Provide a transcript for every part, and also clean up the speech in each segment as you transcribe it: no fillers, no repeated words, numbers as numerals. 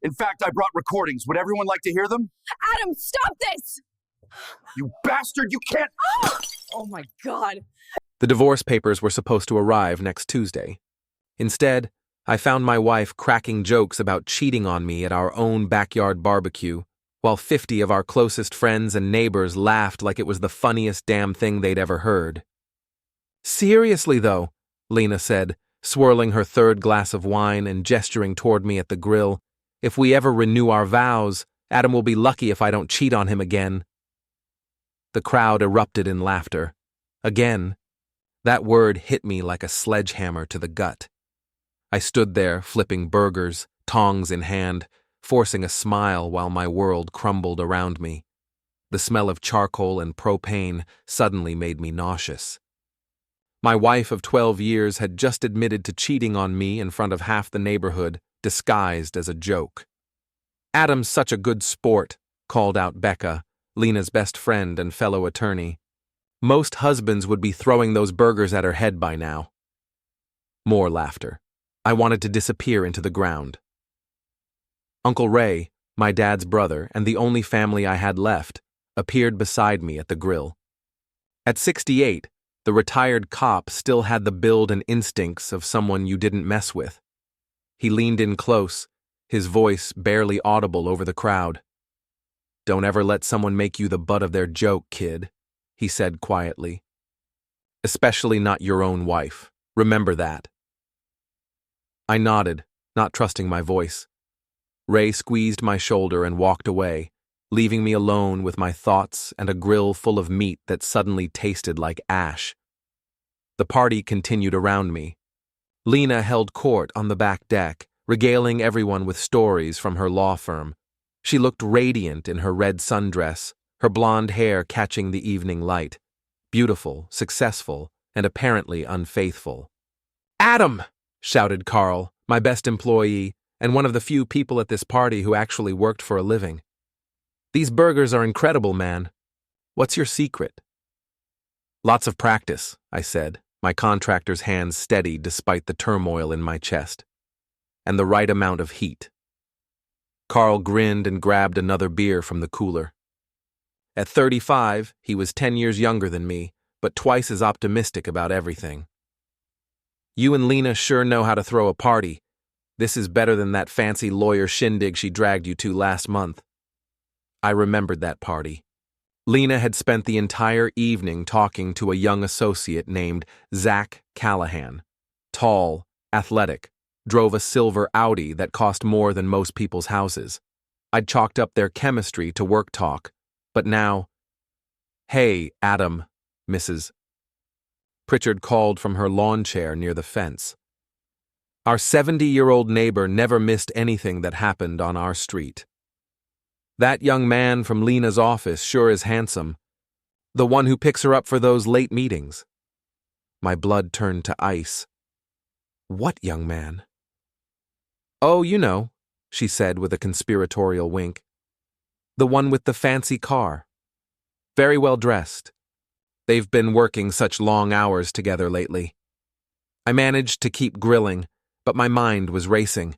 In fact, I brought recordings. Would everyone like to hear them? Adam, stop this! You bastard, you can't— Oh my God. The divorce papers were supposed to arrive next Tuesday. Instead, I found my wife cracking jokes about cheating on me at our own backyard barbecue, while 50 of our closest friends and neighbors laughed like it was the funniest damn thing they'd ever heard. Seriously, though, Lena said, swirling her third glass of wine and gesturing toward me at the grill, if we ever renew our vows, Adam will be lucky if I don't cheat on him again. The crowd erupted in laughter. Again. That word hit me like a sledgehammer to the gut. I stood there, flipping burgers, tongs in hand, forcing a smile while my world crumbled around me. The smell of charcoal and propane suddenly made me nauseous. My wife of 12 years had just admitted to cheating on me in front of half the neighborhood, disguised as a joke. "Adam's such a good sport," called out Becca, Lena's best friend and fellow attorney. "Most husbands would be throwing those burgers at her head by now." More laughter. I wanted to disappear into the ground. Uncle Ray, my dad's brother and the only family I had left, appeared beside me at the grill. At 68, the retired cop still had the build and instincts of someone you didn't mess with. He leaned in close, his voice barely audible over the crowd. "Don't ever let someone make you the butt of their joke, kid," he said quietly. "Especially not your own wife. Remember that." I nodded, not trusting my voice. Ray squeezed my shoulder and walked away, leaving me alone with my thoughts and a grill full of meat that suddenly tasted like ash. The party continued around me. Lena held court on the back deck, regaling everyone with stories from her law firm. She looked radiant in her red sundress, her blonde hair catching the evening light. Beautiful, successful, and apparently unfaithful. "Adam!" shouted Carl, my best employee, and one of the few people at this party who actually worked for a living. "These burgers are incredible, man. What's your secret?" "Lots of practice," I said, my contractor's hands steady despite the turmoil in my chest. "And the right amount of heat." Carl grinned and grabbed another beer from the cooler. At 35, he was 10 years younger than me, but twice as optimistic about everything. "You and Lena sure know how to throw a party. This is better than that fancy lawyer shindig she dragged you to last month." I remembered that party. Lena had spent the entire evening talking to a young associate named Zach Callahan. Tall, athletic, drove a silver Audi that cost more than most people's houses. I'd chalked up their chemistry to work talk, but now— "Hey, Adam, Mrs." Pritchard called from her lawn chair near the fence. Our 70-year-old neighbor never missed anything that happened on our street. "That young man from Lena's office sure is handsome. The one who picks her up for those late meetings." My blood turned to ice. "What young man?" "Oh, you know," she said with a conspiratorial wink. "The one with the fancy car. Very well dressed. They've been working such long hours together lately." I managed to keep grilling, but my mind was racing.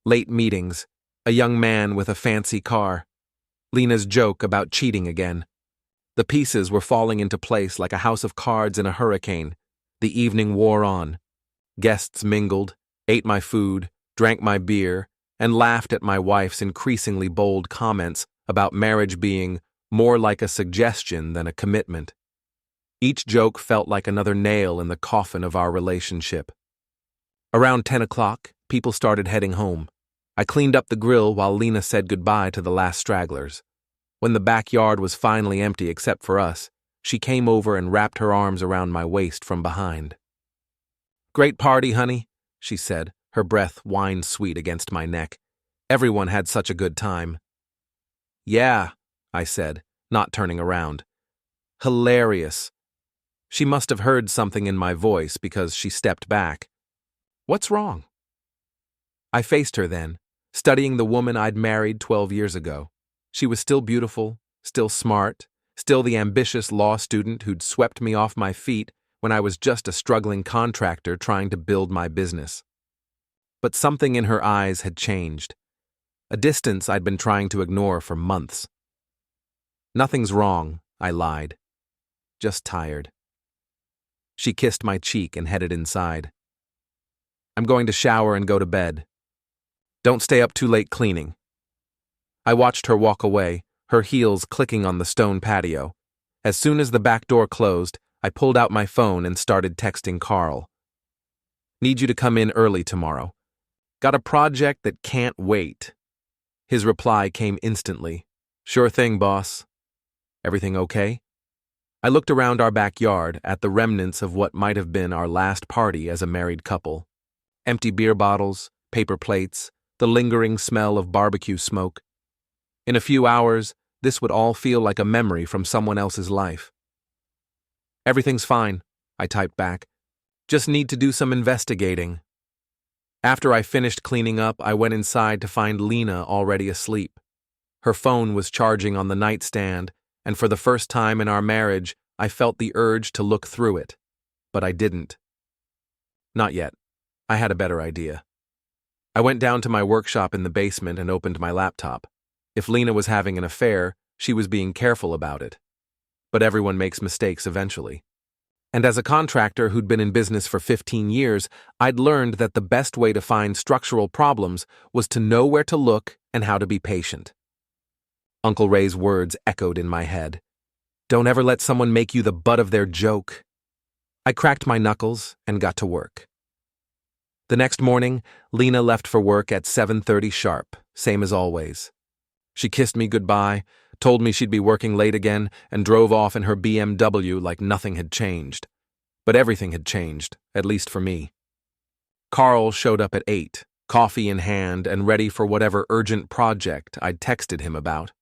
Late meetings, a young man with a fancy car, Lena's joke about cheating again. The pieces were falling into place like a house of cards in a hurricane. The evening wore on. Guests mingled, ate my food, drank my beer, and laughed at my wife's increasingly bold comments about marriage being more like a suggestion than a commitment. Each joke felt like another nail in the coffin of our relationship. Around 10 o'clock, people started heading home. I cleaned up the grill while Lena said goodbye to the last stragglers. When the backyard was finally empty except for us, she came over and wrapped her arms around my waist from behind. "Great party, honey," she said, her breath wine-sweet against my neck. "Everyone had such a good time." "Yeah," I said, not turning around. "Hilarious." She must have heard something in my voice because she stepped back. "What's wrong?" I faced her then, studying the woman I'd married 12 years ago. She was still beautiful, still smart, still the ambitious law student who'd swept me off my feet when I was just a struggling contractor trying to build my business. But something in her eyes had changed. a distance I'd been trying to ignore for months. "Nothing's wrong," I lied. "Just tired." She kissed my cheek and headed inside. "I'm going to shower and go to bed. Don't stay up too late cleaning." I watched her walk away, her heels clicking on the stone patio. As soon as the back door closed, I pulled out my phone and started texting Carl. "Need you to come in early tomorrow. Got a project that can't wait." His reply came instantly. "Sure thing, boss." "Everything okay?" I looked around our backyard at the remnants of what might have been our last party as a married couple. Empty beer bottles, paper plates, the lingering smell of barbecue smoke. In a few hours, this would all feel like a memory from someone else's life. "Everything's fine," I typed back. "Just need to do some investigating." After I finished cleaning up, I went inside to find Lena already asleep. Her phone was charging on the nightstand, and for the first time in our marriage, I felt the urge to look through it. But I didn't. Not yet. I had a better idea. I went down to my workshop in the basement and opened my laptop. If Lena was having an affair, she was being careful about it. But everyone makes mistakes eventually. And as a contractor who'd been in business for 15 years, I'd learned that the best way to find structural problems was to know where to look and how to be patient. Uncle Ray's words echoed in my head. "Don't ever let someone make you the butt of their joke." I cracked my knuckles and got to work. The next morning, Lena left for work at 7:30 sharp, same as always. She kissed me goodbye, told me she'd be working late again, and drove off in her BMW like nothing had changed. But everything had changed, at least for me. Carl showed up at 8, coffee in hand and ready for whatever urgent project I'd texted him about.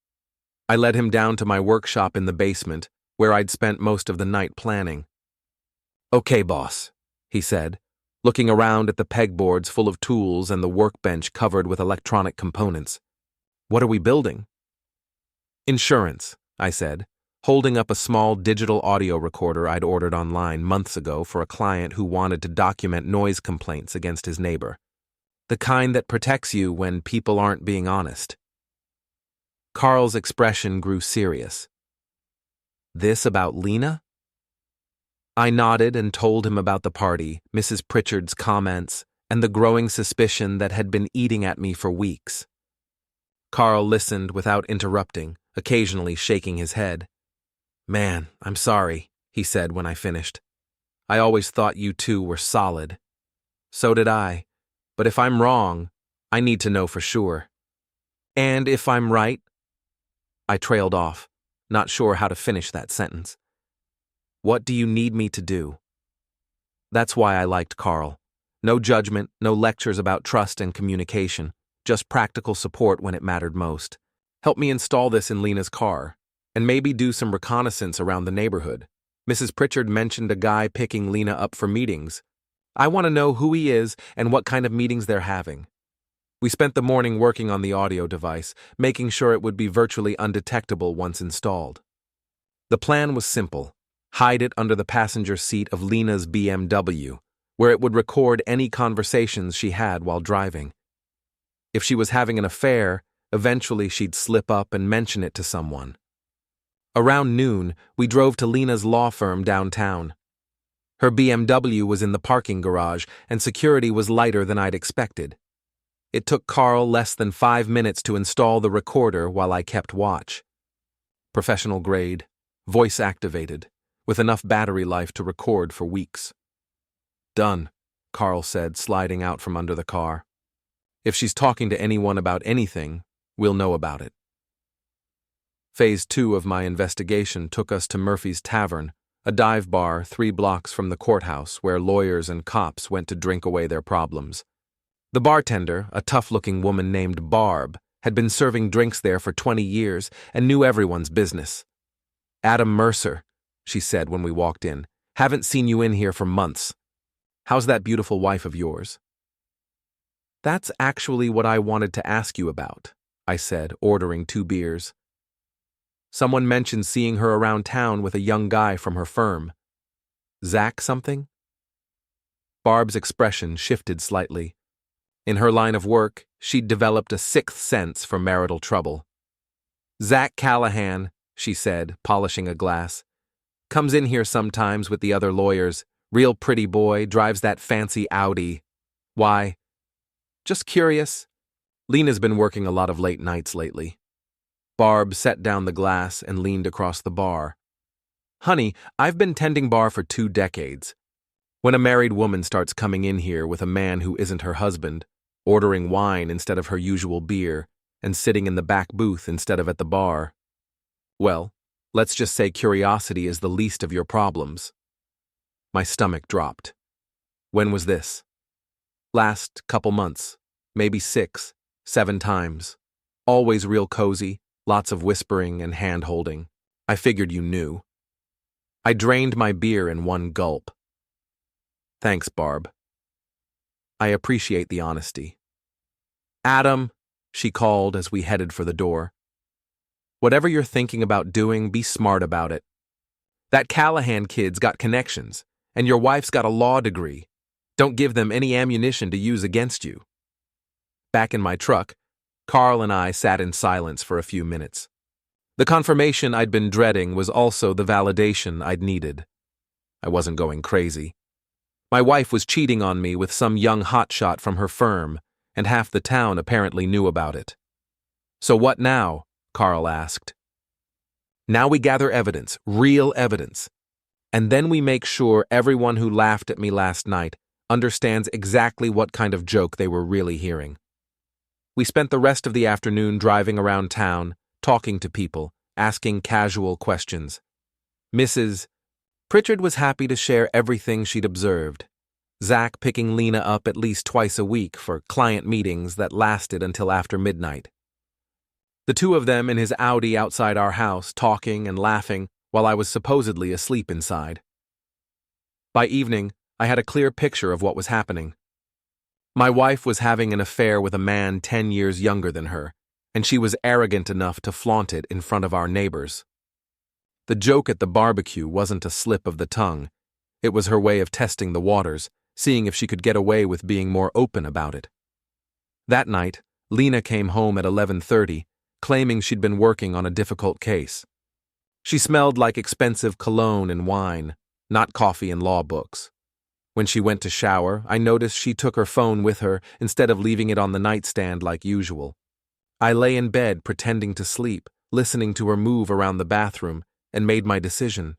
I led him down to my workshop in the basement, where I'd spent most of the night planning. "Okay, boss," he said, looking around at the pegboards full of tools and the workbench covered with electronic components. "What are we building?" "Insurance," I said, holding up a small digital audio recorder I'd ordered online months ago for a client who wanted to document noise complaints against his neighbor. The kind that protects you when people aren't being honest. Carl's expression grew serious. "This about Lena?" I nodded and told him about the party, Mrs. Pritchard's comments, and the growing suspicion that had been eating at me for weeks. Carl listened without interrupting, occasionally shaking his head. "Man, I'm sorry," he said when I finished. "I always thought you two were solid." "So did I. But if I'm wrong, I need to know for sure." "And if I'm right?" I trailed off, not sure how to finish that sentence. "What do you need me to do?" That's why I liked Carl. No judgment, no lectures about trust and communication, just practical support when it mattered most. Help me install this in Lena's car, and maybe do some reconnaissance around the neighborhood. Mrs. Pritchard mentioned a guy picking Lena up for meetings. I want to know who he is and what kind of meetings they're having. We spent the morning working on the audio device, making sure it would be virtually undetectable once installed. The plan was simple. Hide it under the passenger seat of Lena's BMW, where it would record any conversations she had while driving. If she was having an affair, eventually she'd slip up and mention it to someone. Around noon, we drove to Lena's law firm downtown. Her BMW was in the parking garage, and security was lighter than I'd expected. It took Carl less than 5 minutes to install the recorder while I kept watch. Professional grade, voice activated, with enough battery life to record for weeks. "Done," Carl said, sliding out from under the car. "If she's talking to anyone about anything, we'll know about it." Phase 2 of my investigation took us to Murphy's Tavern, a dive bar 3 blocks from the courthouse where lawyers and cops went to drink away their problems. The bartender, a tough-looking woman named Barb, had been serving drinks there for 20 years and knew everyone's business. "Adam Mercer," she said when we walked in. "Haven't seen you in here for months. How's that beautiful wife of yours?" "That's actually what I wanted to ask you about," I said, ordering 2 beers. "Someone mentioned seeing her around town with a young guy from her firm. Zach something?" Barb's expression shifted slightly. "In her line of work, she'd developed a sixth sense for marital trouble. "Zach Callahan," she said, polishing a glass, "comes in here sometimes with the other lawyers. Real pretty boy, drives that fancy Audi. Why? Just curious. Lena's been working a lot of late nights lately." Barb set down the glass and leaned across the bar. "Honey, I've been tending bar for 2 decades. When a married woman starts coming in here with a man who isn't her husband, ordering wine instead of her usual beer, and sitting in the back booth instead of at the bar, well, let's just say curiosity is the least of your problems." My stomach dropped. When was this? Last couple months, maybe 6, 7 times. Always real cozy, lots of whispering and hand-holding. I figured you knew. I drained my beer in one gulp. "Thanks, Barb. I appreciate the honesty." "Adam," she called as we headed for the door. "Whatever you're thinking about doing, be smart about it. That Callahan kid's got connections, and your wife's got a law degree. Don't give them any ammunition to use against you." Back in my truck, Carl and I sat in silence for a few minutes. The confirmation I'd been dreading was also the validation I'd needed. I wasn't going crazy. My wife was cheating on me with some young hotshot from her firm, and half the town apparently knew about it. "So what now?" Carl asked. "Now we gather evidence, real evidence. And then we make sure everyone who laughed at me last night understands exactly what kind of joke they were really hearing." We spent the rest of the afternoon driving around town, talking to people, asking casual questions. Mrs. Pritchard was happy to share everything she'd observed. Zach picking Lena up at least twice a week for client meetings that lasted until after midnight. The two of them in his Audi outside our house, talking and laughing while I was supposedly asleep inside. By evening, I had a clear picture of what was happening. My wife was having an affair with a man 10 years younger than her, and she was arrogant enough to flaunt it in front of our neighbors. The joke at the barbecue wasn't a slip of the tongue. It was her way of testing the waters, seeing if she could get away with being more open about it. That night, Lena came home at 11:30, claiming she'd been working on a difficult case. She smelled like expensive cologne and wine, not coffee and law books. When she went to shower, I noticed she took her phone with her instead of leaving it on the nightstand like usual. I lay in bed pretending to sleep, listening to her move around the bathroom, and made my decision.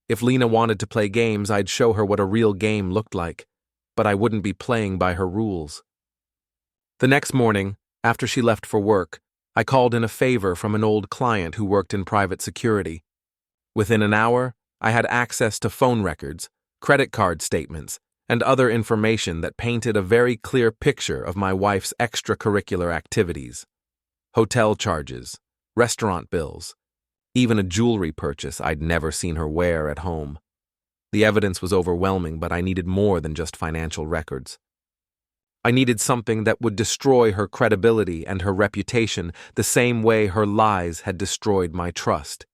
If Lena wanted to play games, I'd show her what a real game looked like, but I wouldn't be playing by her rules. The next morning, after she left for work, I called in a favor from an old client who worked in private security. Within an hour, I had access to phone records, credit card statements, and other information that painted a very clear picture of my wife's extracurricular activities. Hotel charges, restaurant bills, even a jewelry purchase I'd never seen her wear at home. The evidence was overwhelming, but I needed more than just financial records. I needed something that would destroy her credibility and her reputation the same way her lies had destroyed my trust.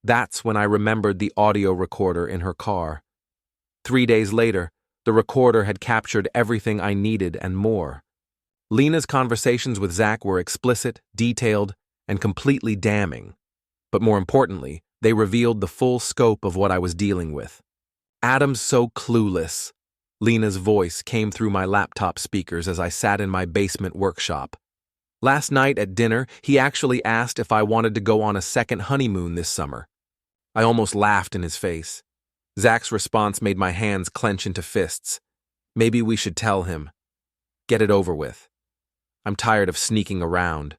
That's when I remembered the audio recorder in her car. 3 days later, the recorder had captured everything I needed and more. Lena's conversations with Zach were explicit, detailed, and completely damning. But more importantly, they revealed the full scope of what I was dealing with. "Adam's so clueless." Lena's voice came through my laptop speakers as I sat in my basement workshop. "Last night at dinner, he actually asked if I wanted to go on a second honeymoon this summer." I almost laughed in his face. Zach's response made my hands clench into fists. "Maybe we should tell him. Get it over with. I'm tired of sneaking around."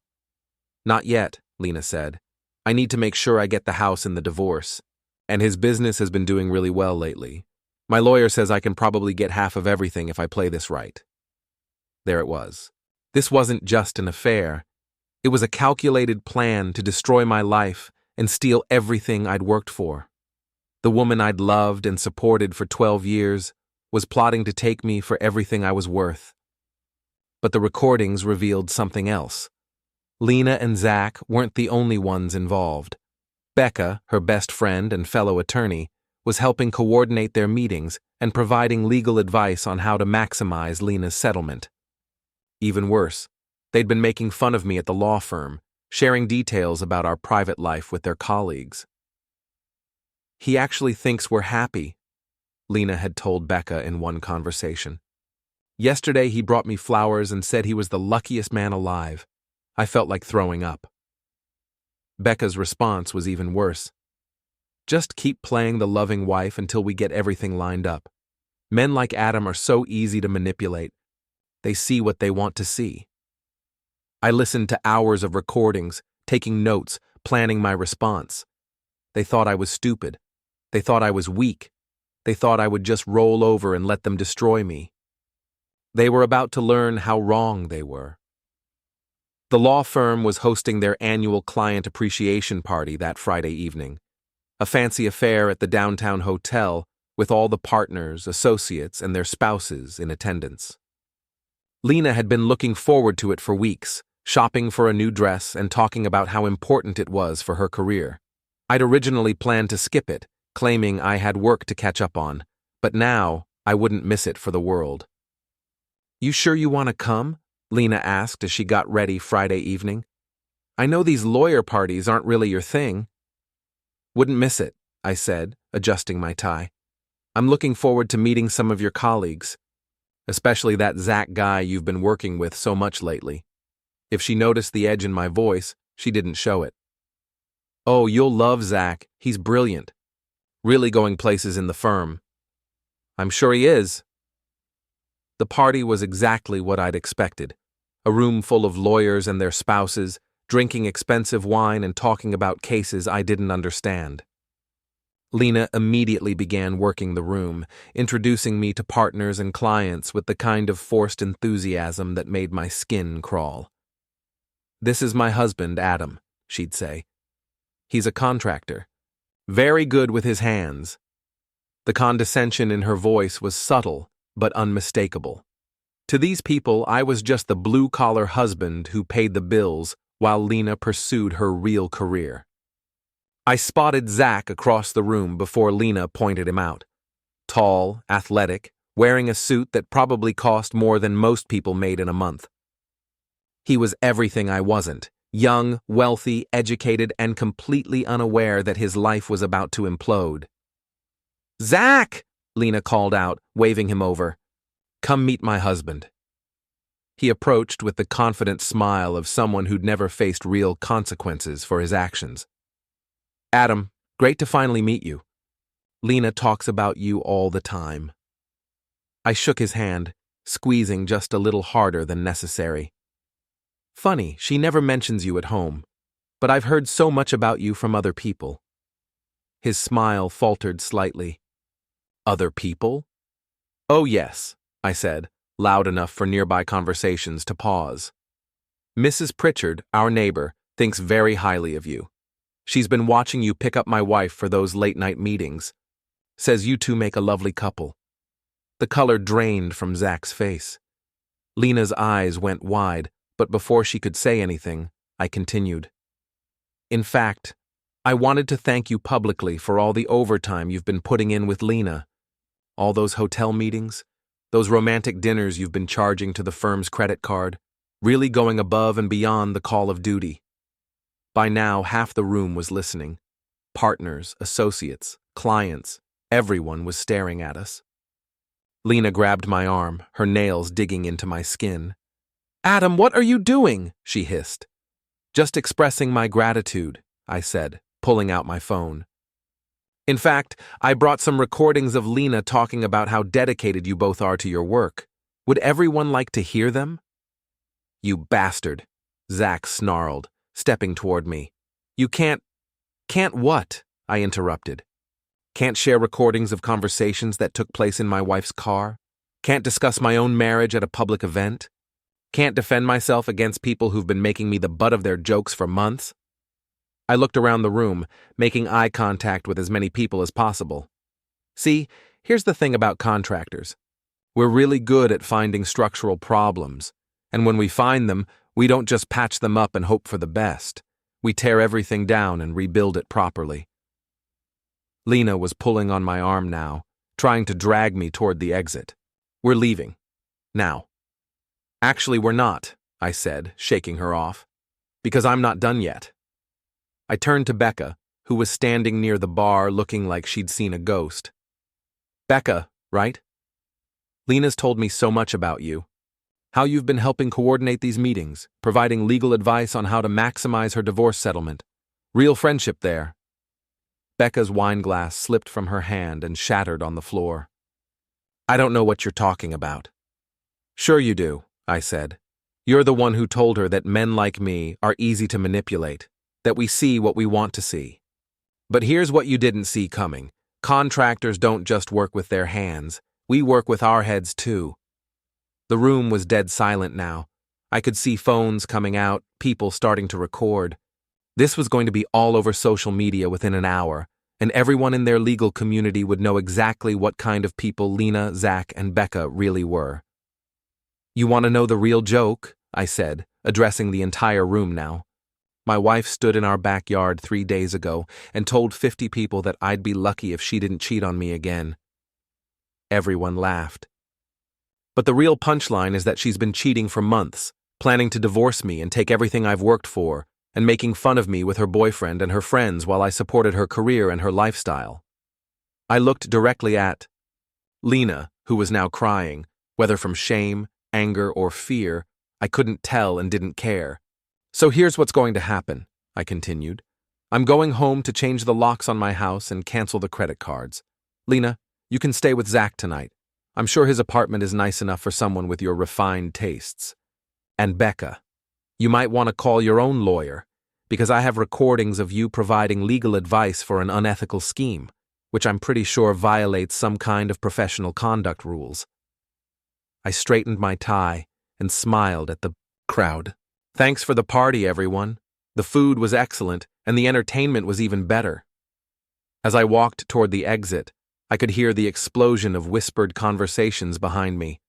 "Not yet," Lena said. "I need to make sure I get the house in the divorce. And his business has been doing really well lately. My lawyer says I can probably get half of everything if I play this right." There it was. This wasn't just an affair. It was a calculated plan to destroy my life and steal everything I'd worked for. The woman I'd loved and supported for 12 years was plotting to take me for everything I was worth. But the recordings revealed something else. Lena and Zach weren't the only ones involved. Becca, her best friend and fellow attorney, was helping coordinate their meetings and providing legal advice on how to maximize Lena's settlement. Even worse, they'd been making fun of me at the law firm, sharing details about our private life with their colleagues. "He actually thinks we're happy," Lena had told Becca in one conversation. "Yesterday he brought me flowers and said he was the luckiest man alive. I felt like throwing up." Becca's response was even worse. "Just keep playing the loving wife until we get everything lined up. Men like Adam are so easy to manipulate. They see what they want to see." I listened to hours of recordings, taking notes, planning my response. They thought I was stupid. They thought I was weak. They thought I would just roll over and let them destroy me. They were about to learn how wrong they were. The law firm was hosting their annual client appreciation party that Friday evening, a fancy affair at the downtown hotel with all the partners, associates, and their spouses in attendance. Lena had been looking forward to it for weeks, shopping for a new dress and talking about how important it was for her career. I'd originally planned to skip it, claiming I had work to catch up on, but now I wouldn't miss it for the world. "You sure you want to come?" Lena asked as she got ready Friday evening. "I know these lawyer parties aren't really your thing." "Wouldn't miss it," I said, adjusting my tie. "I'm looking forward to meeting some of your colleagues, especially that Zach guy you've been working with so much lately." If she noticed the edge in my voice, she didn't show it. "Oh, you'll love Zach. He's brilliant. Really going places in the firm." "I'm sure he is." The party was exactly what I'd expected. A room full of lawyers and their spouses, drinking expensive wine and talking about cases I didn't understand. Lena immediately began working the room, introducing me to partners and clients with the kind of forced enthusiasm that made my skin crawl. "This is my husband, Adam," she'd say. "He's a contractor. Very good with his hands." The condescension in her voice was subtle, but unmistakable. To these people, I was just the blue-collar husband who paid the bills while Lena pursued her real career. I spotted Zach across the room before Lena pointed him out. Tall, athletic, wearing a suit that probably cost more than most people made in a month. He was everything I wasn't: young, wealthy, educated, and completely unaware that his life was about to implode. "Zach!" Lena called out, waving him over. "Come meet my husband." He approached with the confident smile of someone who'd never faced real consequences for his actions. "Adam, great to finally meet you. Lena talks about you all the time." I shook his hand, squeezing just a little harder than necessary. "Funny, she never mentions you at home, but I've heard so much about you from other people." His smile faltered slightly. "Other people?" "Oh yes," I said, loud enough for nearby conversations to pause. "Mrs. Pritchard, our neighbor, thinks very highly of you. She's been watching you pick up my wife for those late-night meetings. Says you two make a lovely couple." The color drained from Zach's face. Lena's eyes went wide, but before she could say anything, I continued. "In fact, I wanted to thank you publicly for all the overtime you've been putting in with Lena. All those hotel meetings, those romantic dinners you've been charging to the firm's credit card, really going above and beyond the call of duty." By now, half the room was listening. Partners, associates, clients, everyone was staring at us. Lena grabbed my arm, her nails digging into my skin. "Adam, what are you doing?" she hissed. "Just expressing my gratitude," I said, pulling out my phone. "In fact, I brought some recordings of Lena talking about how dedicated you both are to your work. Would everyone like to hear them?" "You bastard," Zach snarled, stepping toward me. "You can't what?" I interrupted. "Can't share recordings of conversations that took place in my wife's car? Can't discuss my own marriage at a public event? Can't defend myself against people who've been making me the butt of their jokes for months?" I looked around the room, making eye contact with as many people as possible. See, here's the thing about contractors. We're really good at finding structural problems, and when we find them, we don't just patch them up and hope for the best. We tear everything down and rebuild it properly. Lena was pulling on my arm now, trying to drag me toward the exit. "We're leaving. Now." Actually, we're not, I said, shaking her off. Because I'm not done yet. I turned to Becca, who was standing near the bar looking like she'd seen a ghost. Becca, right? Lena's told me so much about you. How you've been helping coordinate these meetings, providing legal advice on how to maximize her divorce settlement. Real friendship there. Becca's wine glass slipped from her hand and shattered on the floor. I don't know what you're talking about. Sure you do, I said. You're the one who told her that men like me are easy to manipulate, that we see what we want to see. But here's what you didn't see coming. Contractors don't just work with their hands. We work with our heads too. The room was dead silent now. I could see phones coming out, people starting to record. This was going to be all over social media within an hour, and everyone in their legal community would know exactly what kind of people Lena, Zach, and Becca really were. You want to know the real joke? I said, addressing the entire room now. My wife stood in our backyard 3 days ago and told 50 people that I'd be lucky if she didn't cheat on me again. Everyone laughed. But the real punchline is that she's been cheating for months, planning to divorce me and take everything I've worked for, and making fun of me with her boyfriend and her friends while I supported her career and her lifestyle. I looked directly at Lena, who was now crying, whether from shame, anger, or fear. I couldn't tell and didn't care. So here's what's going to happen, I continued. I'm going home to change the locks on my house and cancel the credit cards. Lena, you can stay with Zach tonight. I'm sure his apartment is nice enough for someone with your refined tastes. And Becca, you might want to call your own lawyer, because I have recordings of you providing legal advice for an unethical scheme, which I'm pretty sure violates some kind of professional conduct rules. I straightened my tie and smiled at the crowd. Thanks for the party, everyone. The food was excellent, and the entertainment was even better. As I walked toward the exit, I could hear the explosion of whispered conversations behind me.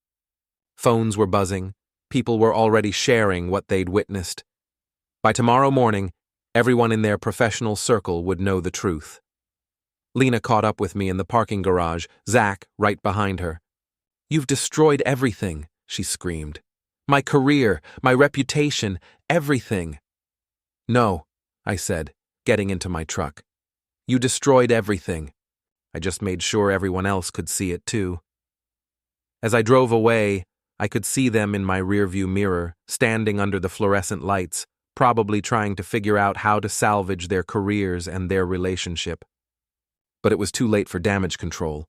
Phones were buzzing. People were already sharing what they'd witnessed. By tomorrow morning, everyone in their professional circle would know the truth. Lena caught up with me in the parking garage, Zach right behind her. You've destroyed everything, she screamed. My career, my reputation, everything. No, I said, getting into my truck. You destroyed everything. I just made sure everyone else could see it too. As I drove away, I could see them in my rearview mirror, standing under the fluorescent lights, probably trying to figure out how to salvage their careers and their relationship. But it was too late for damage control.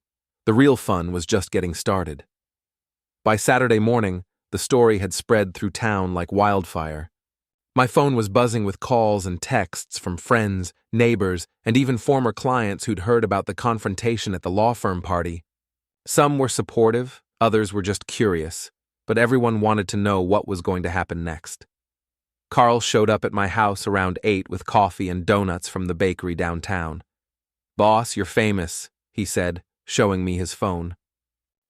The real fun was just getting started. By Saturday morning, the story had spread through town like wildfire. My phone was buzzing with calls and texts from friends, neighbors, and even former clients who'd heard about the confrontation at the law firm party. Some were supportive, others were just curious, but everyone wanted to know what was going to happen next. Carl showed up at my house around 8 with coffee and donuts from the bakery downtown. Boss, you're famous, he said, showing me his phone.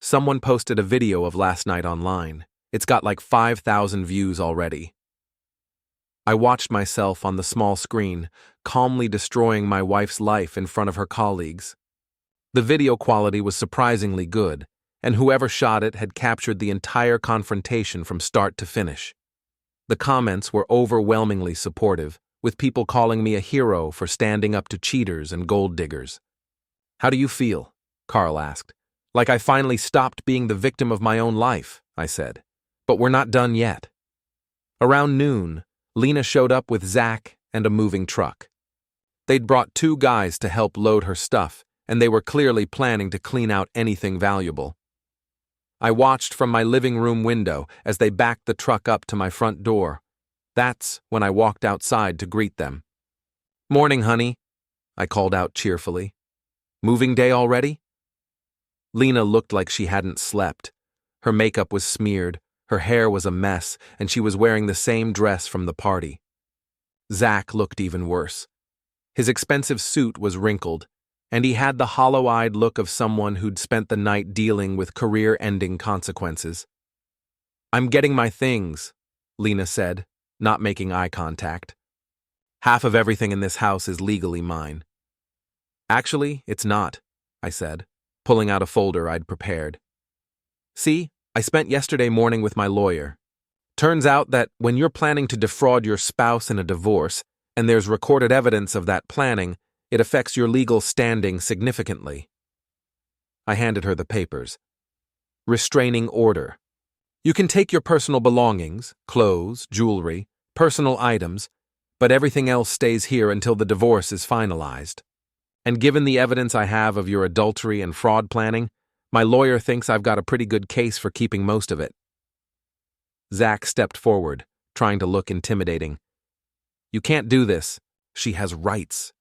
Someone posted a video of last night online. It's got like 5,000 views already. I watched myself on the small screen, calmly destroying my wife's life in front of her colleagues. The video quality was surprisingly good, and whoever shot it had captured the entire confrontation from start to finish. The comments were overwhelmingly supportive, with people calling me a hero for standing up to cheaters and gold diggers. How do you feel? Carl asked. Like I finally stopped being the victim of my own life, I said. But we're not done yet. Around noon, Lena showed up with Zach and a moving truck. They'd brought 2 guys to help load her stuff, and they were clearly planning to clean out anything valuable. I watched from my living room window as they backed the truck up to my front door. That's when I walked outside to greet them. Morning, honey, I called out cheerfully. Moving day already? Lena looked like she hadn't slept. Her makeup was smeared, her hair was a mess, and she was wearing the same dress from the party. Zach looked even worse. His expensive suit was wrinkled, and he had the hollow-eyed look of someone who'd spent the night dealing with career-ending consequences. I'm getting my things, Lena said, not making eye contact. Half of everything in this house is legally mine. Actually, it's not, I said, pulling out a folder I'd prepared. See, I spent yesterday morning with my lawyer. Turns out that when you're planning to defraud your spouse in a divorce, and there's recorded evidence of that planning, it affects your legal standing significantly. I handed her the papers. Restraining order. You can take your personal belongings, clothes, jewelry, personal items, but everything else stays here until the divorce is finalized. And given the evidence I have of your adultery and fraud planning, my lawyer thinks I've got a pretty good case for keeping most of it. Zach stepped forward, trying to look intimidating. You can't do this. She has rights.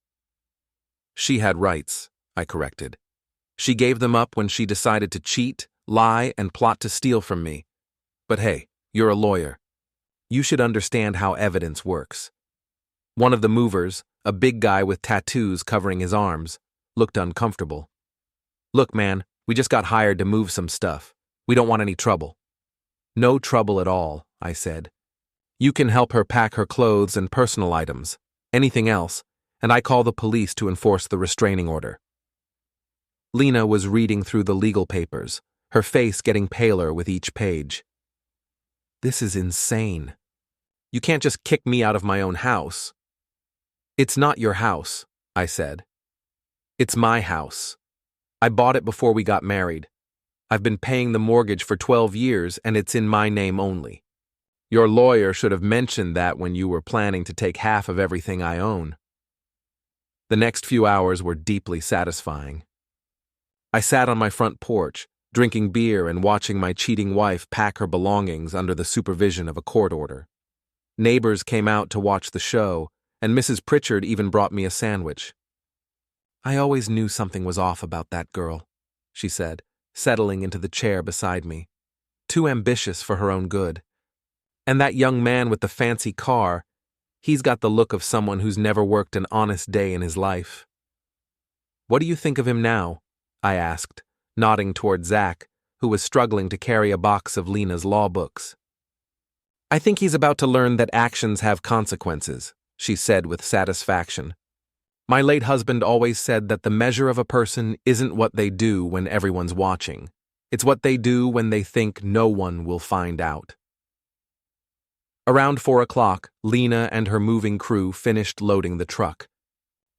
She had rights, I corrected. She gave them up when she decided to cheat, lie, and plot to steal from me. But hey, you're a lawyer. You should understand how evidence works. One of the movers, a big guy with tattoos covering his arms, looked uncomfortable. Look, man, we just got hired to move some stuff. We don't want any trouble. No trouble at all, I said. You can help her pack her clothes and personal items, anything else, and I call the police to enforce the restraining order. Lena was reading through the legal papers, her face getting paler with each page. This is insane. You can't just kick me out of my own house. It's not your house, I said. It's my house. I bought it before we got married. I've been paying the mortgage for 12 years and it's in my name only. Your lawyer should have mentioned that when you were planning to take half of everything I own. The next few hours were deeply satisfying. I sat on my front porch, drinking beer and watching my cheating wife pack her belongings under the supervision of a court order. Neighbors came out to watch the show, and Mrs. Pritchard even brought me a sandwich. I always knew something was off about that girl, she said, settling into the chair beside me. Too ambitious for her own good. And that young man with the fancy car, he's got the look of someone who's never worked an honest day in his life. What do you think of him now? I asked, nodding toward Zach, who was struggling to carry a box of Lena's law books. I think he's about to learn that actions have consequences, she said with satisfaction. My late husband always said that the measure of a person isn't what they do when everyone's watching. It's what they do when they think no one will find out. Around 4 o'clock, Lena and her moving crew finished loading the truck.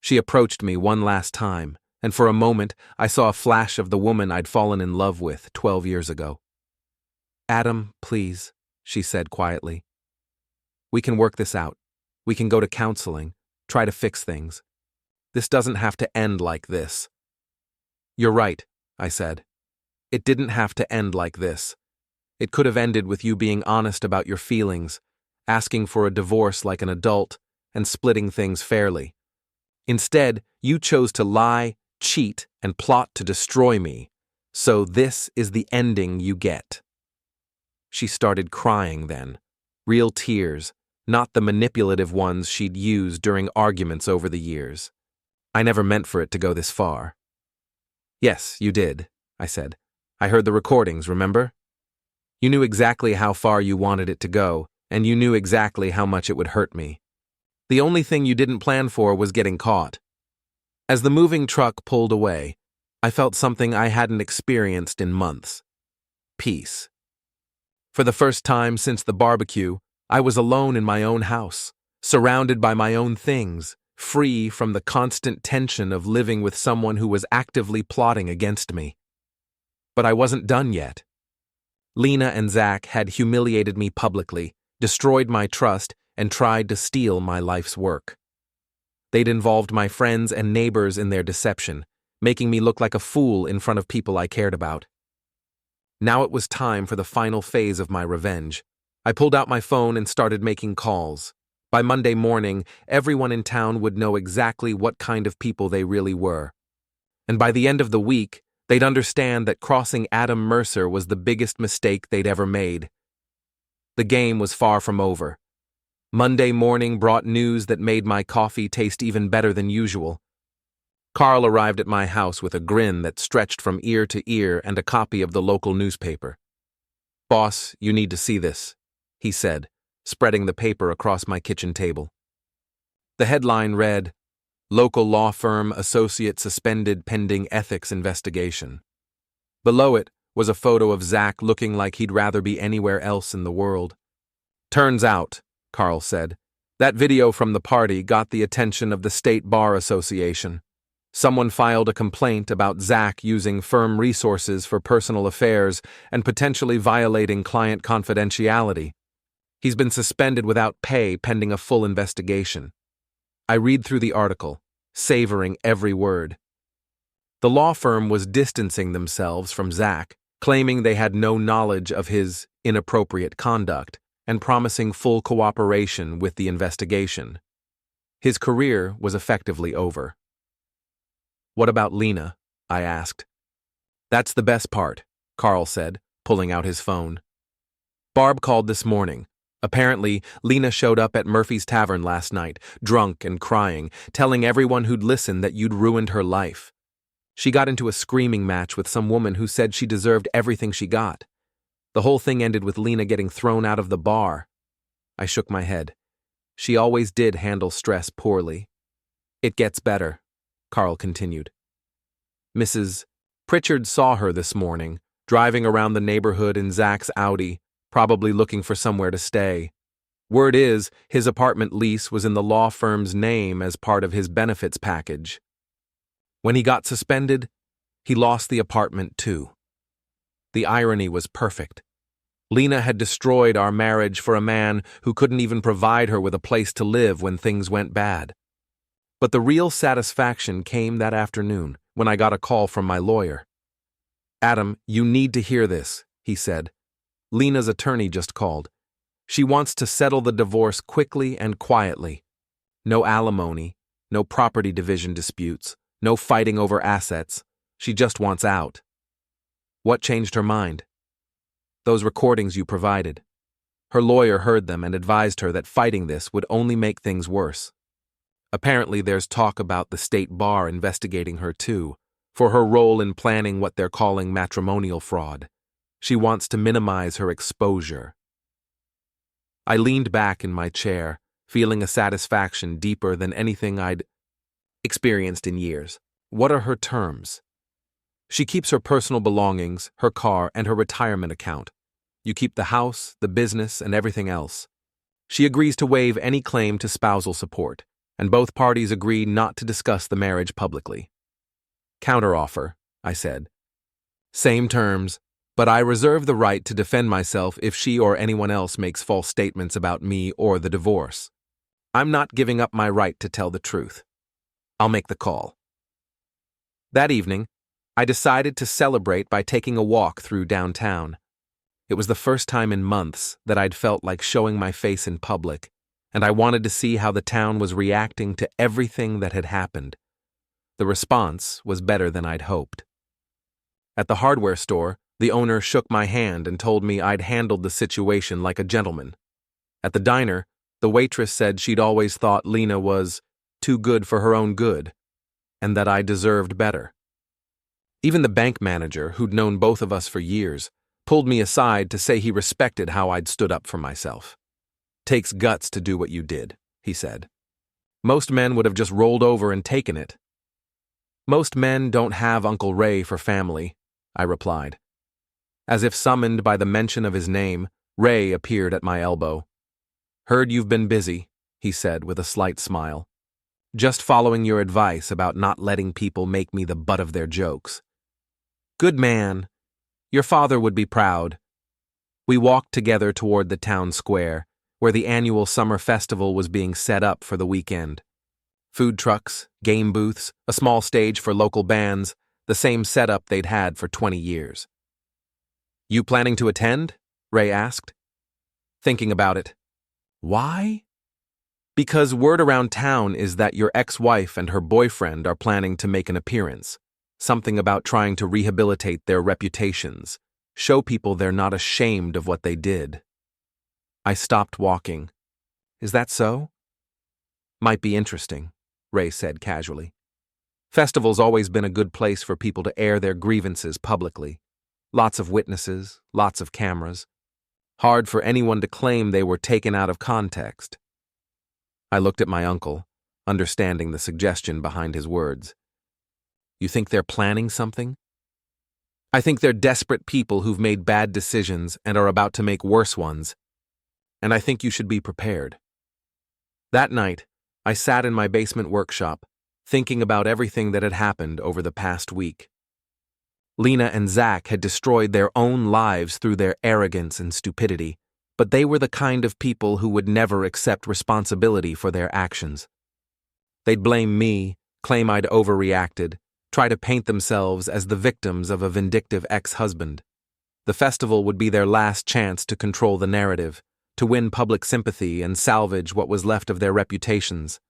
She approached me one last time, and for a moment I saw a flash of the woman I'd fallen in love with 12 years ago. Adam, please, she said quietly. We can work this out. We can go to counseling, try to fix things. This doesn't have to end like this. You're right, I said. It didn't have to end like this. It could have ended with you being honest about your feelings, asking for a divorce like an adult, and splitting things fairly. Instead, you chose to lie, cheat, and plot to destroy me. So this is the ending you get. She started crying then. Real tears, not the manipulative ones she'd used during arguments over the years. I never meant for it to go this far. Yes, you did, I said. I heard the recordings, remember? You knew exactly how far you wanted it to go, and you knew exactly how much it would hurt me. The only thing you didn't plan for was getting caught. As the moving truck pulled away, I felt something I hadn't experienced in months. Peace. For the first time since the barbecue, I was alone in my own house, surrounded by my own things, free from the constant tension of living with someone who was actively plotting against me. But I wasn't done yet. Lena and Zach had humiliated me publicly, destroyed my trust, and tried to steal my life's work. They'd involved my friends and neighbors in their deception, making me look like a fool in front of people I cared about. Now it was time for the final phase of my revenge. I pulled out my phone and started making calls. By Monday morning, everyone in town would know exactly what kind of people they really were. And by the end of the week, they'd understand that crossing Adam Mercer was the biggest mistake they'd ever made. The game was far from over. Monday morning brought news that made my coffee taste even better than usual. Carl arrived at my house with a grin that stretched from ear to ear and a copy of the local newspaper. "Boss, you need to see this," he said, spreading the paper across my kitchen table. The headline read, "Local law firm associate suspended pending ethics investigation." Below it was a photo of Zach looking like he'd rather be anywhere else in the world. Turns out, Carl said, that video from the party got the attention of the State Bar Association. Someone filed a complaint about Zach using firm resources for personal affairs and potentially violating client confidentiality. He's been suspended without pay pending a full investigation. I read through the article, savoring every word. The law firm was distancing themselves from Zach, claiming they had no knowledge of his inappropriate conduct and promising full cooperation with the investigation. His career was effectively over. What about Lena? I asked. That's the best part, Carl said, pulling out his phone. Barb called this morning. Apparently, Lena showed up at Murphy's Tavern last night, drunk and crying, telling everyone who'd listened that you'd ruined her life. She got into a screaming match with some woman who said she deserved everything she got. The whole thing ended with Lena getting thrown out of the bar. I shook my head. She always did handle stress poorly. It gets better, Carl continued. Mrs. Pritchard saw her this morning, driving around the neighborhood in Zach's Audi, probably looking for somewhere to stay. Word is, his apartment lease was in the law firm's name as part of his benefits package. When he got suspended, he lost the apartment too. The irony was perfect. Lena had destroyed our marriage for a man who couldn't even provide her with a place to live when things went bad. But the real satisfaction came that afternoon when I got a call from my lawyer. Adam, you need to hear this, he said. Lena's attorney just called. She wants to settle the divorce quickly and quietly. No alimony, no property division disputes, no fighting over assets. She just wants out. What changed her mind? Those recordings you provided. Her lawyer heard them and advised her that fighting this would only make things worse. Apparently there's talk about the state bar investigating her too, for her role in planning what they're calling matrimonial fraud. She wants to minimize her exposure. I leaned back in my chair, feeling a satisfaction deeper than anything I'd experienced in years. What are her terms? She keeps her personal belongings, her car, and her retirement account. You keep the house, the business, and everything else. She agrees to waive any claim to spousal support, and both parties agree not to discuss the marriage publicly. Counteroffer, I said. Same terms, but I reserve the right to defend myself if she or anyone else makes false statements about me or the divorce. I'm not giving up my right to tell the truth. I'll make the call. That evening, I decided to celebrate by taking a walk through downtown. It was the first time in months that I'd felt like showing my face in public, and I wanted to see how the town was reacting to everything that had happened. The response was better than I'd hoped. At the hardware store, the owner shook my hand and told me I'd handled the situation like a gentleman. At the diner, the waitress said she'd always thought Lena was too good for her own good, and that I deserved better. Even the bank manager, who'd known both of us for years, pulled me aside to say he respected how I'd stood up for myself. Takes guts to do what you did, he said. Most men would have just rolled over and taken it. Most men don't have Uncle Ray for family, I replied. As if summoned by the mention of his name, Ray appeared at my elbow. Heard you've been busy, he said with a slight smile. Just following your advice about not letting people make me the butt of their jokes. Good man. Your father would be proud. We walked together toward the town square, where the annual summer festival was being set up for the weekend. Food trucks, game booths, a small stage for local bands, the same setup they'd had for 20 years. You planning to attend? Ray asked. Thinking about it. Why? Because word around town is that your ex-wife and her boyfriend are planning to make an appearance. Something about trying to rehabilitate their reputations, show people they're not ashamed of what they did. I stopped walking. Is that so? Might be interesting, Ray said casually. Festival's always been a good place for people to air their grievances publicly. Lots of witnesses, lots of cameras. Hard for anyone to claim they were taken out of context. I looked at my uncle, understanding the suggestion behind his words. You think they're planning something? I think they're desperate people who've made bad decisions and are about to make worse ones. and I think you should be prepared. That night, I sat in my basement workshop, thinking about everything that had happened over the past week. Lena and Zach had destroyed their own lives through their arrogance and stupidity, but they were the kind of people who would never accept responsibility for their actions. They'd blame me, claim I'd overreacted, try to paint themselves as the victims of a vindictive ex-husband. The festival would be their last chance to control the narrative, to win public sympathy and salvage what was left of their reputations.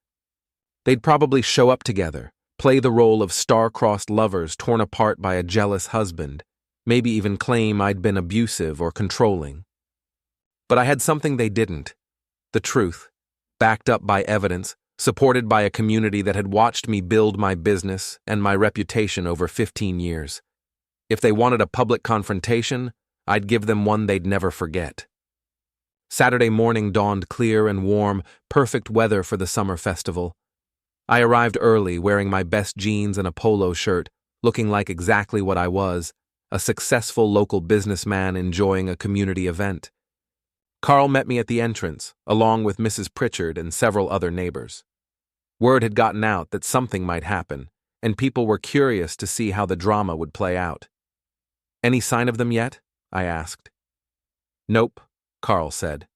They'd probably show up together, play the role of star-crossed lovers torn apart by a jealous husband, maybe even claim I'd been abusive or controlling. But I had something they didn't: the truth, backed up by evidence, supported by a community that had watched me build my business and my reputation over 15 years. If they wanted a public confrontation, I'd give them one they'd never forget. Saturday morning dawned clear and warm, perfect weather for the summer festival. I arrived early, wearing my best jeans and a polo shirt, looking like exactly what I was, a successful local businessman enjoying a community event. Carl met me at the entrance, along with Mrs. Pritchard and several other neighbors. Word had gotten out that something might happen, and people were curious to see how the drama would play out. "Any sign of them yet?" I asked. "Nope," Carl said.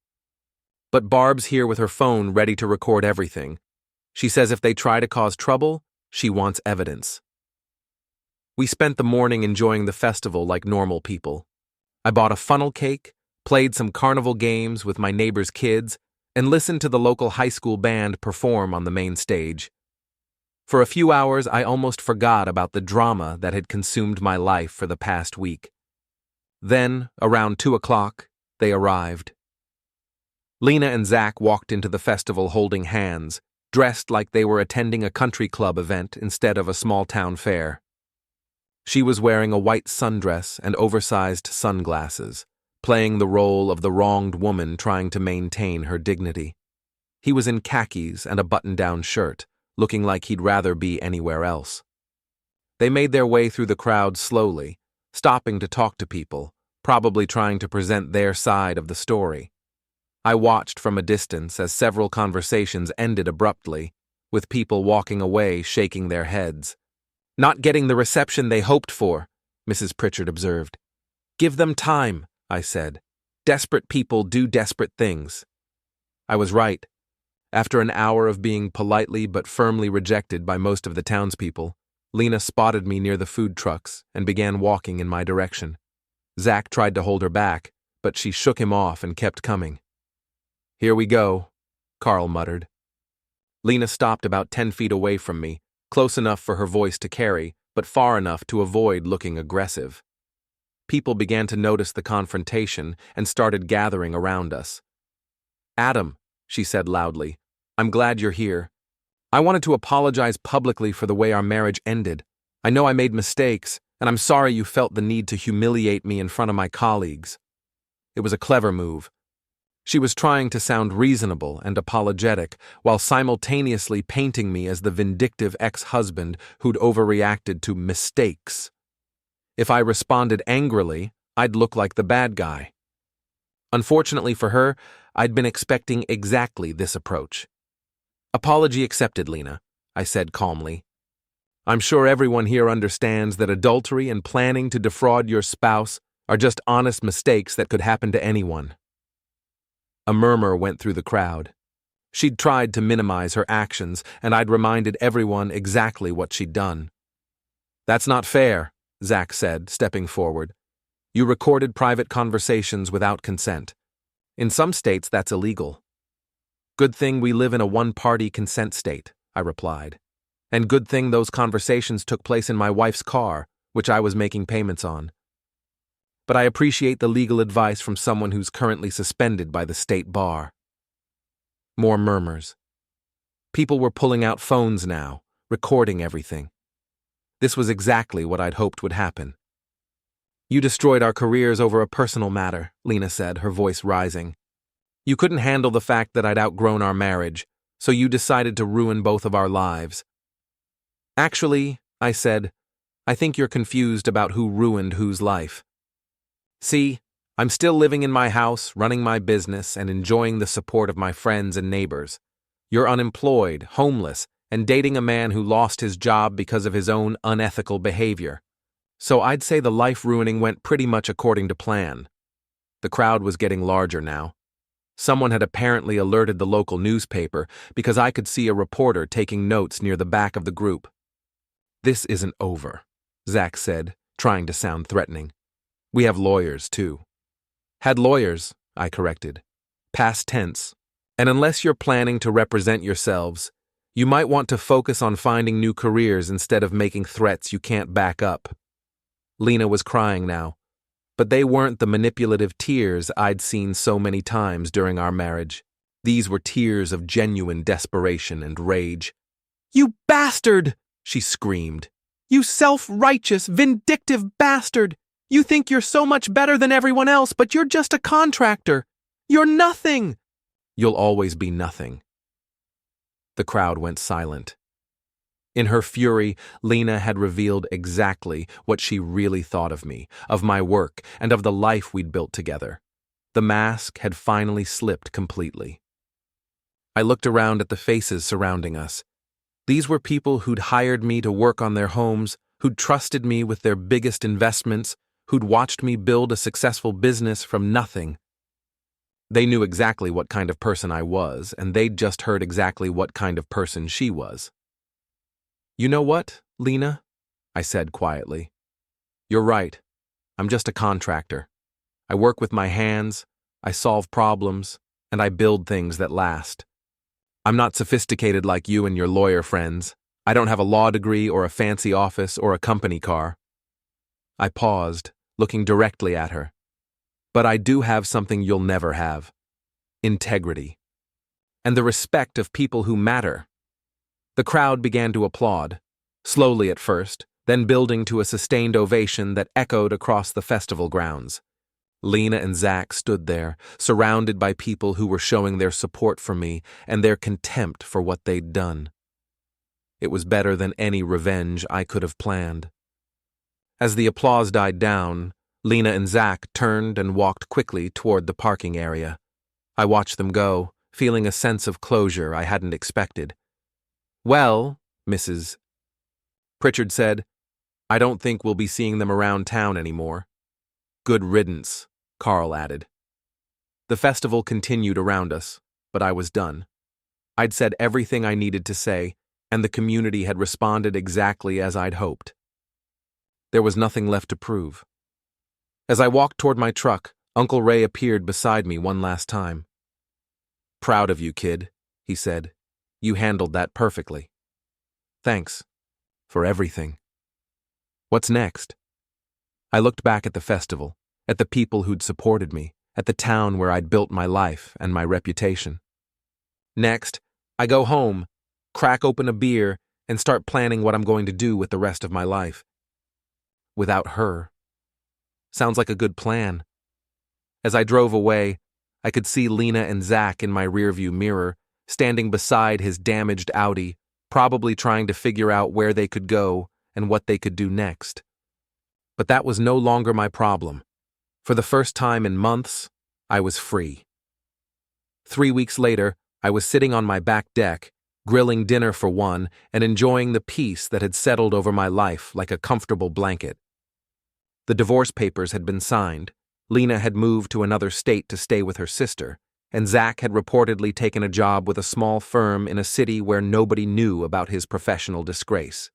"But Barb's here with her phone ready to record everything. She says if they try to cause trouble, she wants evidence." We spent the morning enjoying the festival like normal people. I bought a funnel cake, played some carnival games with my neighbor's kids, and listened to the local high school band perform on the main stage. For a few hours, I almost forgot about the drama that had consumed my life for the past week. Then, around 2 o'clock, they arrived. Lena and Zach walked into the festival holding hands, dressed like they were attending a country club event instead of a small-town fair. She was wearing a white sundress and oversized sunglasses, playing the role of the wronged woman trying to maintain her dignity. He was in khakis and a button-down shirt, looking like he'd rather be anywhere else. They made their way through the crowd slowly, stopping to talk to people, probably trying to present their side of the story. I watched from a distance as several conversations ended abruptly, with people walking away shaking their heads. "Not getting the reception they hoped for," Mrs. Pritchard observed. "Give them time," I said. "Desperate people do desperate things." I was right. After an hour of being politely but firmly rejected by most of the townspeople, Lena spotted me near the food trucks and began walking in my direction. Zach tried to hold her back, but she shook him off and kept coming. "Here we go," Carl muttered. Lena stopped about 10 feet away from me, close enough for her voice to carry, but far enough to avoid looking aggressive. People began to notice the confrontation and started gathering around us. "Adam," she said loudly, "I'm glad you're here. I wanted to apologize publicly for the way our marriage ended. I know I made mistakes, and I'm sorry you felt the need to humiliate me in front of my colleagues." It was a clever move. She was trying to sound reasonable and apologetic while simultaneously painting me as the vindictive ex-husband who'd overreacted to mistakes. If I responded angrily, I'd look like the bad guy. Unfortunately for her, I'd been expecting exactly this approach. "Apology accepted, Lena," I said calmly. "I'm sure everyone here understands that adultery and planning to defraud your spouse are just honest mistakes that could happen to anyone." A murmur went through the crowd. She'd tried to minimize her actions, and I'd reminded everyone exactly what she'd done. "That's not fair," Zach said, stepping forward. "You recorded private conversations without consent. In some states, that's illegal." "Good thing we live in a one-party consent state," I replied. "And good thing those conversations took place in my wife's car, which I was making payments on. But I appreciate the legal advice from someone who's currently suspended by the state bar." More murmurs. People were pulling out phones now, recording everything. This was exactly what I'd hoped would happen. "You destroyed our careers over a personal matter," Lena said, her voice rising. "You couldn't handle the fact that I'd outgrown our marriage, so you decided to ruin both of our lives." "Actually," I said, "I think you're confused about who ruined whose life. See, I'm still living in my house, running my business, and enjoying the support of my friends and neighbors. You're unemployed, homeless, and dating a man who lost his job because of his own unethical behavior. So I'd say the life ruining went pretty much according to plan. The crowd was getting larger now. Someone had apparently alerted the local newspaper because I could see a reporter taking notes near the back of the group. "This isn't over," Zach said, trying to sound threatening. "We have lawyers, too." "Had lawyers," I corrected. Past tense. "And unless you're planning to represent yourselves, you might want to focus on finding new careers instead of making threats you can't back up." Lena was crying now, but they weren't the manipulative tears I'd seen so many times during our marriage. These were tears of genuine desperation and rage. "You bastard!" she screamed. "You self-righteous, vindictive bastard! You think you're so much better than everyone else, but you're just a contractor. You're nothing!" "You'll always be nothing." The crowd went silent. In her fury, Lena had revealed exactly what she really thought of me, of my work, and of the life we'd built together. The mask had finally slipped completely. I looked around at the faces surrounding us. These were people who'd hired me to work on their homes, who'd trusted me with their biggest investments, who'd watched me build a successful business from nothing. They knew exactly what kind of person I was, and they'd just heard exactly what kind of person she was. "You know what, Lena?" I said quietly. "You're right. I'm just a contractor. I work with my hands, I solve problems, and I build things that last. I'm not sophisticated like you and your lawyer friends. I don't have a law degree or a fancy office or a company car." I paused, looking directly at her. "But I do have something you'll never have. Integrity. And the respect of people who matter." The crowd began to applaud, slowly at first, then building to a sustained ovation that echoed across the festival grounds. Lena and Zach stood there, surrounded by people who were showing their support for me and their contempt for what they'd done. It was better than any revenge I could have planned. As the applause died down, Lena and Zach turned and walked quickly toward the parking area. I watched them go, feeling a sense of closure I hadn't expected. "Well, Mrs. Pritchard said, I don't think we'll be seeing them around town anymore." "Good riddance," Carl added. The festival continued around us, but I was done. I'd said everything I needed to say, and the community had responded exactly as I'd hoped. There was nothing left to prove. As I walked toward my truck, Uncle Ray appeared beside me one last time. "Proud of you, kid," he said. "You handled that perfectly." "Thanks. For everything." "What's next?" I looked back at the festival, at the people who'd supported me, at the town where I'd built my life and my reputation. Next, I go home, crack open a beer, and start planning what I'm going to do with the rest of my life. Without her. Sounds like a good plan. As I drove away, I could see Lena and Zach in my rearview mirror, standing beside his damaged Audi, probably trying to figure out where they could go and what they could do next. But that was no longer my problem. For the first time in months, I was free. 3 weeks later, I was sitting on my back deck, grilling dinner for one and enjoying the peace that had settled over my life like a comfortable blanket. The divorce papers had been signed, Lena had moved to another state to stay with her sister, and Zach had reportedly taken a job with a small firm in a city where nobody knew about his professional disgrace.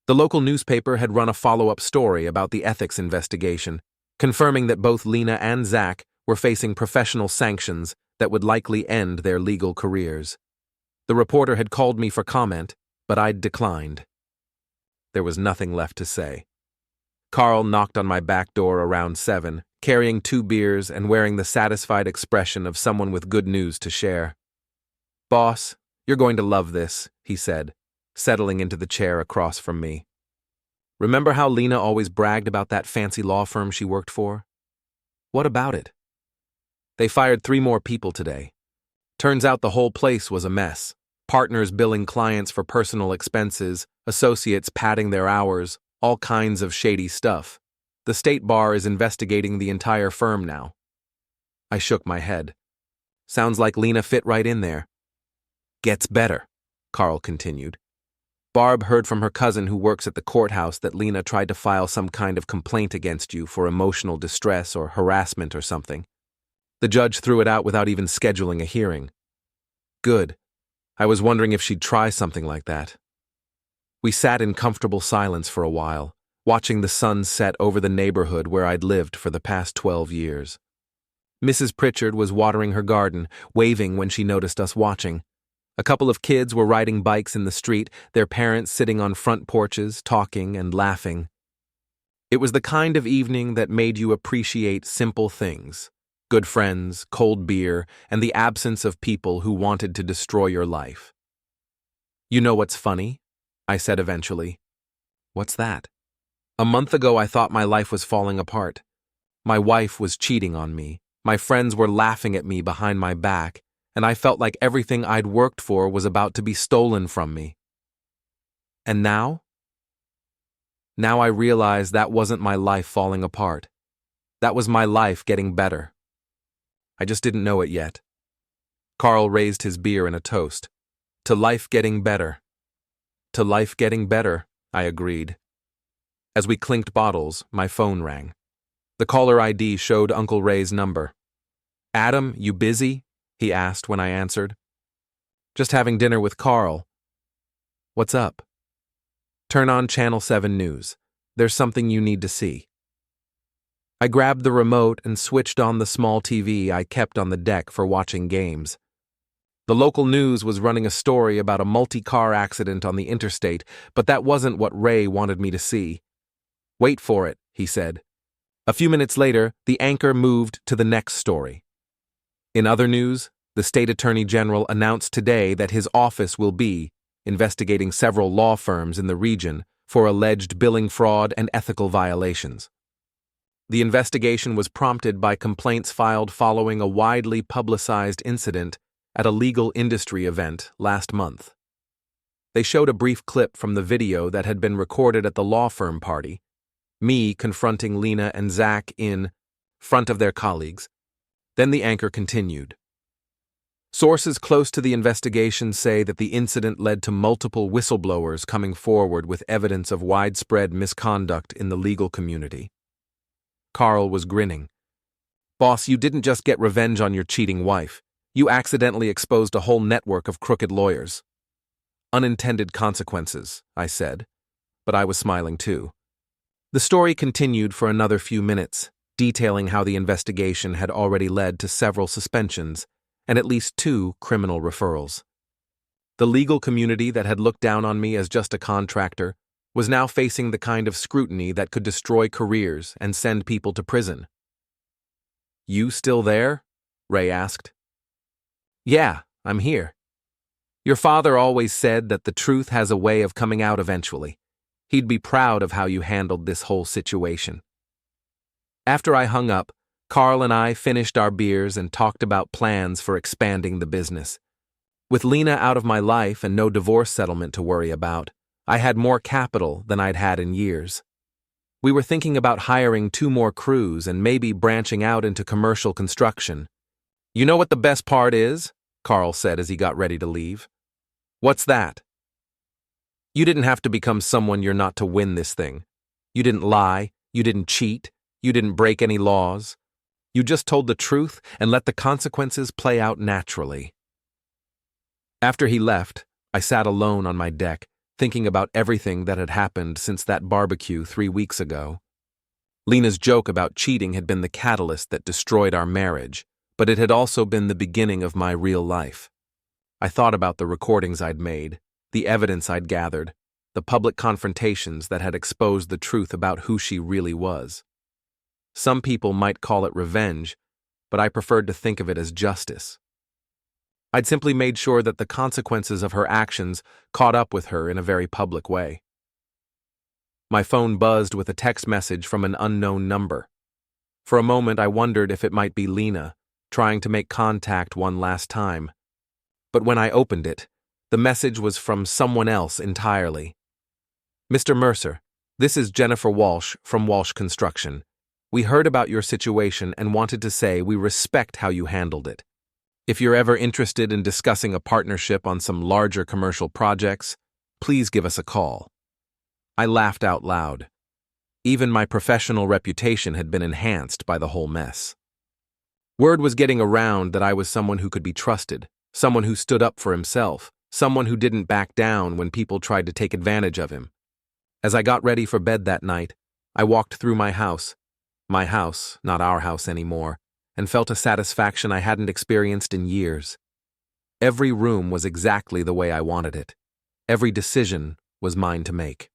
The local newspaper had run a follow-up story about the ethics investigation, confirming that both Lena and Zach were facing professional sanctions that would likely end their legal careers. The reporter had called me for comment, but I'd declined. There was nothing left to say. Carl knocked on my back door around 7, carrying 2 beers and wearing the satisfied expression of someone with good news to share. "Boss, you're going to love this," he said, settling into the chair across from me. "Remember how Lena always bragged about that fancy law firm she worked for? What about it? They fired 3 more people today. Turns out the whole place was a mess. Partners billing clients for personal expenses, associates padding their hours, all kinds of shady stuff. The state bar is investigating the entire firm now. I shook my head. Sounds like Lena fit right in there. Gets better, Carl continued. Barb heard from her cousin who works at the courthouse that Lena tried to file some kind of complaint against you for emotional distress or harassment or something. The judge threw it out without even scheduling a hearing. Good. I was wondering if she'd try something like that. We sat in comfortable silence for a while, watching the sun set over the neighborhood where I'd lived for the past 12 years. Mrs. Pritchard was watering her garden, waving when she noticed us watching. A couple of kids were riding bikes in the street, their parents sitting on front porches, talking and laughing. It was the kind of evening that made you appreciate simple things: good friends, cold beer, and the absence of people who wanted to destroy your life. You know what's funny? I said eventually. What's that? A month ago I thought my life was falling apart. My wife was cheating on me. My friends were laughing at me behind my back, and I felt like everything I'd worked for was about to be stolen from me. And now? Now I realize that wasn't my life falling apart. That was my life getting better. I just didn't know it yet. Carl raised his beer in a toast. To life getting better. To life getting better, I agreed. As we clinked bottles, my phone rang. The caller ID showed Uncle Ray's number. Adam, you busy? He asked when I answered. Just having dinner with Carl. What's up? Turn on Channel 7 News. There's something you need to see. I grabbed the remote and switched on the small TV I kept on the deck for watching games. The local news was running a story about a multi-car accident on the interstate, but that wasn't what Ray wanted me to see. Wait for it, he said. A few minutes later, the anchor moved to the next story. In other news, the state attorney general announced today that his office will be investigating several law firms in the region for alleged billing fraud and ethical violations. The investigation was prompted by complaints filed following a widely publicized incident at a legal industry event last month. They showed a brief clip from the video that had been recorded at the law firm party, me confronting Lena and Zach in front of their colleagues. Then the anchor continued. Sources close to the investigation say that the incident led to multiple whistleblowers coming forward with evidence of widespread misconduct in the legal community. Carl was grinning. Boss, you didn't just get revenge on your cheating wife. You accidentally exposed a whole network of crooked lawyers. Unintended consequences, I said, but I was smiling too. The story continued for another few minutes, detailing how the investigation had already led to several suspensions and at least 2 criminal referrals. The legal community that had looked down on me as just a contractor was now facing the kind of scrutiny that could destroy careers and send people to prison. You still there? Ray asked. Yeah, I'm here. Your father always said that the truth has a way of coming out eventually. He'd be proud of how you handled this whole situation. After I hung up, Carl and I finished our beers and talked about plans for expanding the business. With Lena out of my life and no divorce settlement to worry about, I had more capital than I'd had in years. We were thinking about hiring 2 more crews and maybe branching out into commercial construction. You know what the best part is? Carl said as he got ready to leave. What's that? You didn't have to become someone you're not to win this thing. You didn't lie, you didn't cheat, you didn't break any laws. You just told the truth and let the consequences play out naturally. After he left, I sat alone on my deck, thinking about everything that had happened since that barbecue 3 weeks ago. Lena's joke about cheating had been the catalyst that destroyed our marriage, but it had also been the beginning of my real life. I thought about the recordings I'd made, the evidence I'd gathered, the public confrontations that had exposed the truth about who she really was. Some people might call it revenge, but I preferred to think of it as justice. I'd simply made sure that the consequences of her actions caught up with her in a very public way. My phone buzzed with a text message from an unknown number. For a moment I wondered if it might be Lena, trying to make contact one last time. But when I opened it, the message was from someone else entirely. Mr. Mercer, This is Jennifer Walsh from Walsh Construction. We heard about your situation and wanted to say we respect how you handled it. If you're ever interested in discussing a partnership on some larger commercial projects, please give us a call. I laughed out loud. Even my professional reputation had been enhanced by the whole mess. Word was getting around that I was someone who could be trusted, someone who stood up for himself, someone who didn't back down when people tried to take advantage of him. As I got ready for bed that night, I walked through my house, not our house anymore, and felt a satisfaction I hadn't experienced in years. Every room was exactly the way I wanted it. Every decision was mine to make.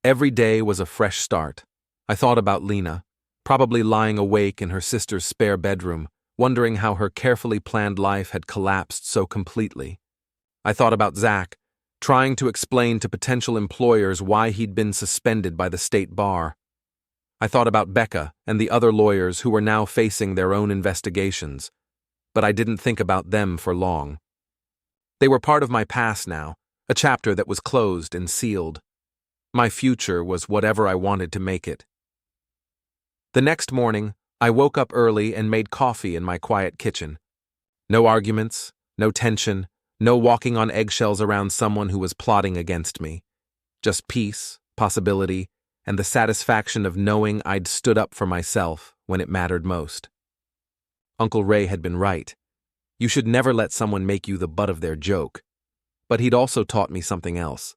Every day was a fresh start. I thought about Lena, probably lying awake in her sister's spare bedroom, wondering how her carefully planned life had collapsed so completely. I thought about Zach, trying to explain to potential employers why he'd been suspended by the state bar. I thought about Becca and the other lawyers who were now facing their own investigations, but I didn't think about them for long. They were part of my past now, a chapter that was closed and sealed. My future was whatever I wanted to make it. The next morning, I woke up early and made coffee in my quiet kitchen. No arguments, no tension, no walking on eggshells around someone who was plotting against me. Just peace, possibility, and the satisfaction of knowing I'd stood up for myself when it mattered most. Uncle Ray had been right. You should never let someone make you the butt of their joke. But he'd also taught me something else.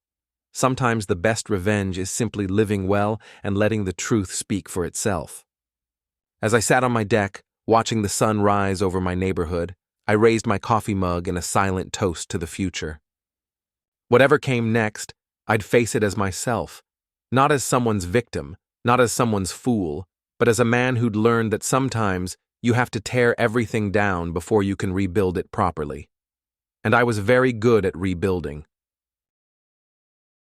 Sometimes the best revenge is simply living well and letting the truth speak for itself. As I sat on my deck, watching the sun rise over my neighborhood, I raised my coffee mug in a silent toast to the future. Whatever came next, I'd face it as myself, not as someone's victim, not as someone's fool, but as a man who'd learned that sometimes you have to tear everything down before you can rebuild it properly. And I was very good at rebuilding,